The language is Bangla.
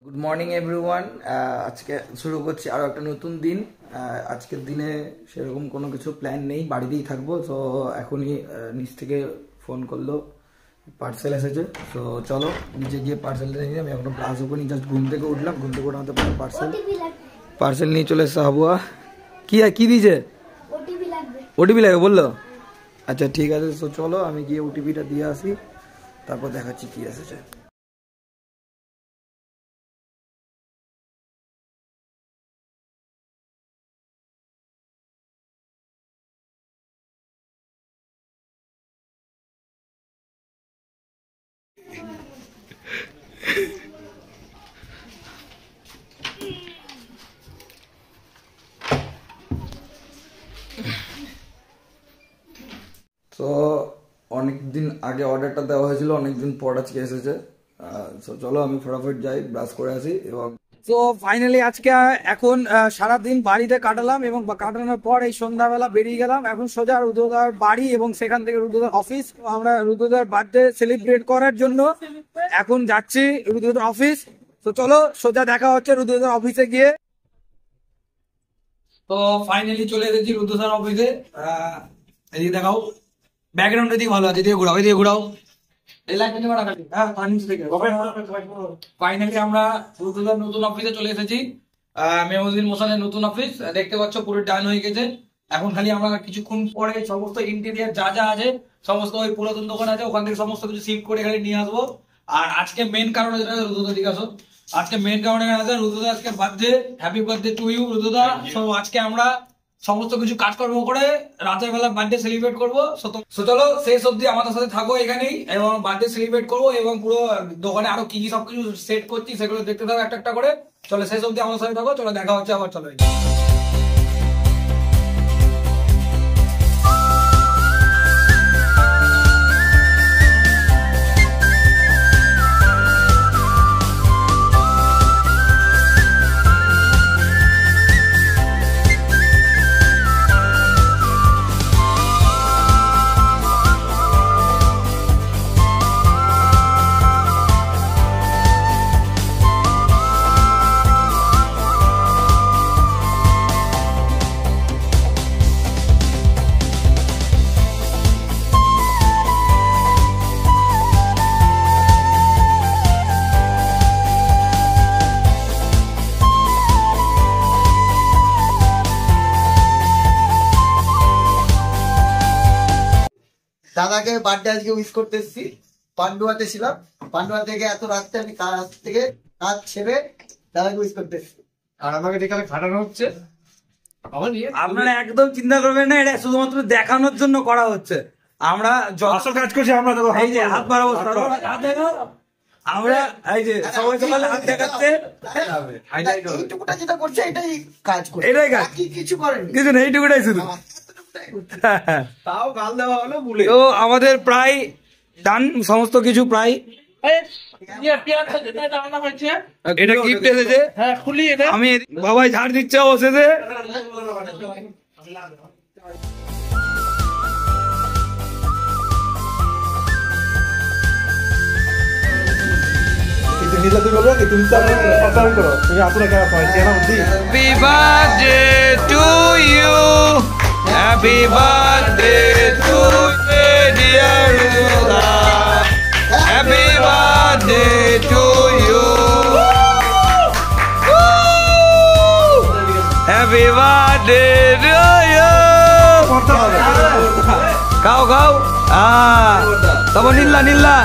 Good morning everyone. আজকে শুরু করছি আরও একটা নতুন দিন। আজকের দিনে সেরকম কোনো কিছু প্ল্যান নেই, বাড়িতেই থাকবো। তো এখনই নিচ থেকে ফোন করলো, পার্সেল এসেছে। তো চলো নিচে গিয়ে পার্সেলটা নিয়ে আমি এখন ক্লাস ওপেনিং জাস্ট ঘুম থেকে উঠলাম, ঘুম থেকে ওঠাতে পার্সেল নিয়ে চলে এসছে হাবুয়া। কি দিয়েছে? ওটিপি লাগবে বললো। আচ্ছা ঠিক আছে, তো চলো আমি গিয়ে ওটিপিটা দিয়ে আসি, তারপর দেখাচ্ছি কি এসেছে। তো অনেকদিন আগে অর্ডারটা দেওয়া হয়েছিল, অনেকদিন পর আজকে এসেছে। তো চলো আমি ফটাফট যাই, ব্রাশ করে আসি। এবং তো ফাইনালি আজকে এখন সারাদিন বাড়িতে কাটালাম, এবং কাটানোর পর এই সন্ধ্যাবেলা বেরিয়ে গেলাম এখন সোজা রুদ্রদার বাড়ি, এবং সেখান থেকে রুদ্রদার অফিস। আমরা রুদ্রদার বার্থডে সেলিব্রেট করার জন্য এখন যাচ্ছি রুদ্রদার অফিস। তো চলো সোজা দেখা হচ্ছে রুদ্রদার অফিসে গিয়ে। তো ফাইনালি চলে এসেছি রুদ্রদার অফিসে। এদিকে দেখাও, ব্যাকগ্রাউন্ড এদিকে ভালো আছে, এদিকে ঘুরাও, এদিকে ঘুরাও। ফাইনালি আমরা রুদ্রদার নতুন অফিসে চলে এসেছি, মেহমুদ্দিন মোসানের নতুন অফিস। দেখতে পাচ্ছ পুরো ডান হয়ে গেছে। এখন খালি আমরা কিছুক্ষণ পরে সমস্ত ইন্টেরিয়ার যা যা আছে, সমস্ত ওই পুরাতন দোকান আছে ওখান থেকে সমস্ত কিছু শিফট করে খালি নিয়ে আসবো। আর আজকে মেন কারণ যেটা রুদ্রদা দিকে আসো, আজকে মেন কারণে আছে রুদ্রদা আজকে birthday. Happy birthday to you রুদ্রদা। সো আজকে আমরা সমস্ত কিছু কাজকর্ম করে রাতের বেলা বার্থডে সেলিব্রেট করবো। চলো শেষ অব্দি আমাদের সাথে থাকো এখানেই, এবং বার্থডে সেলিব্রেট করবো, এবং পুরো দোকানে আরো কি কি সবকিছু সেট করছি সেগুলো দেখতে থাকো একটা একটা করে। চলো শেষ অব্দি আমাদের সাথে থাকো, চলো দেখা হচ্ছে আবার। চলো দাদাকে বার্থডে আজকে উইশ করতে এসেছি। পান্ডুয়াতে ছিলাম, পান্ডুয়া থেকে এত রাত্রে আমি কাজ ছেড়ে দাদাকে উইশ করতে এসেছি। আর আমাকে যেখানে খাটানো হচ্ছে, আপনারা একদম চিন্তা করবেন না, এটা শুধুমাত্র দেখানোর জন্য করা হচ্ছে। আমরা আসল কাজ করছি। আমরা এই যে হাত বাড়াবো, আমরা এই যে সবাই সকালে হাত দেখাচ্ছে, এইটুকুটা যেটা করছে এটাই কাজ করছে, এটাই কাজ, কিছু করেনি, কিছু নেই, এইটুকুটাই শুধু। তাও গাল দেওয়া হলো ভুলে। তো আমাদের প্রায় ডান সমস্ত কিছু প্রায়। এটা গিফট এসেছে, আমি বাবাই ঝাড় দিচ্ছে অবশেষে। Happy birthday to you, happy birthday to you, dear Rudha. Happy birthday to you, happy birthday to you. খাও খাও, তারপর নীলা নীলা